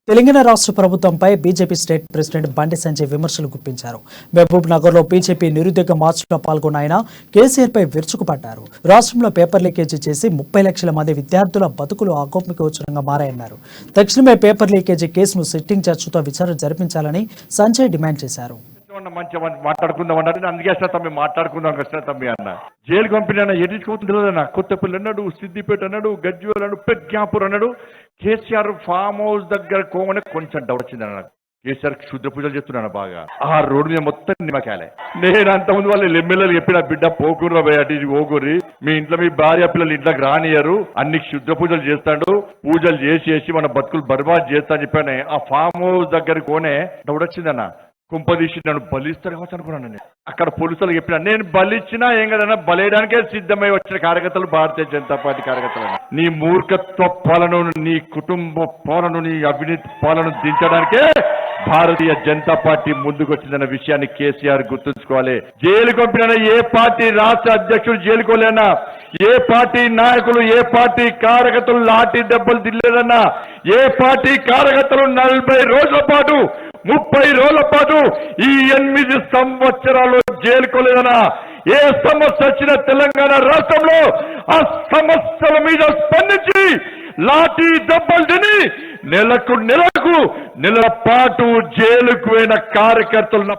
తెలంగాణ రాష్ట్ర ప్రభుత్వంపై BJP state president Bandi Sanjay విమర్శలు గుప్పించారు. మహబూబ్ నగర్లో బీజేపీ నిరుద్యోగ మార్చ్లో పాల్గొన్న ఆయన కేసీఆర్పై విరుచుకుపడ్డారు. రాష్ట్రంలో పేపర్ లీకేజీ చేసి 30 లక్షల మంది విద్యార్థుల బతుకులు ఆగోమికగోచరంగా మారాయన్నారు. తక్షణమే పేపర్ లీకేజీ కేసును సిట్టింగ్ జడ్జితో విచారణ జరిపించాలని సంజయ్ డిమాండ్ చేశారు. మంచిగా మాట్లాడుకుందాం అన్నారు. అందుకే వస్తా తమ్మి మాట్లాడుకుందాం వస్తా తమ్మి అన్న. జైలు పంపిన ఎడిచుకోతుందా? కొత్తపల్లి అన్నాడు, సిద్దిపేట అన్నాడు, గజ్వేల్ అన్నాడు, పెద్దాపూర్ అన్నాడు. కేసీఆర్ ఫామ్ హౌస్ దగ్గర కోమని కొంచెం డౌట్ వచ్చింది అన్న. కేసీఆర్ క్షుద్ర పూజలు చేస్తున్నాను బాగా. ఆ రోడ్డు మీద మొత్తం నిమ్మకాయలే. నేను అంతకుముందు వాళ్ళు ఎమ్మెల్యేలు చెప్పిన బిడ్డ పోకుర్రా పోయి అటు ఇది పోకుర్రి, మీ ఇంట్లో మీ భార్య పిల్లలు ఇంట్లోకి రానియరు, అన్ని క్షుద్ర పూజలు చేస్తాడు, పూజలు చేసి మన బతుకులు బర్బాద్ చేస్తా అని చెప్పాను. ఆ ఫామ్ హౌస్ దగ్గర కోనే డౌట్ వచ్చిందన్న. కుంపదీసి నన్ను బలిస్తారు కావచ్చు అనుకున్నాను. నేను అక్కడ పోలీసులు చెప్పినా నేను బలిచ్చినా ఏం కదన్నా, బలేయడానికే సిద్ధమై వచ్చిన కార్యకర్తలు భారతీయ జనతా పార్టీ కార్యకర్తలు. నీ మూర్ఖత్వ పాలనను, నీ కుటుంబ పాలన, నీ అవినీతి పాలన దించడానికే భారతీయ జనతా పార్టీ ముందుకు వచ్చిందన్న విషయాన్ని కేసీఆర్ గుర్తుంచుకోవాలి. జైలుకు పంపిన ఏ పార్టీ రాష్ట్ర అధ్యక్షుడు జైలుకోలేనా, ఏ పార్టీ నాయకులు, ఏ పార్టీ కార్యకర్తలు లాఠీ దెబ్బలు తినలేదన్నా, ఏ పార్టీ కార్యకర్తలు 40 రోజుల పాటు 30 రోజుల పాటు ఈ 8 సంవత్సరాలు జైలుకోలేదనా, ఏ సమస్య వచ్చిన తెలంగాణ రాష్ట్రంలో ఆ సమస్యల మీద స్పందించి లాఠీ దెబ్బలు తిని నెలకు నెల పాటు జైలుకు పోయిన కార్యకర్తలు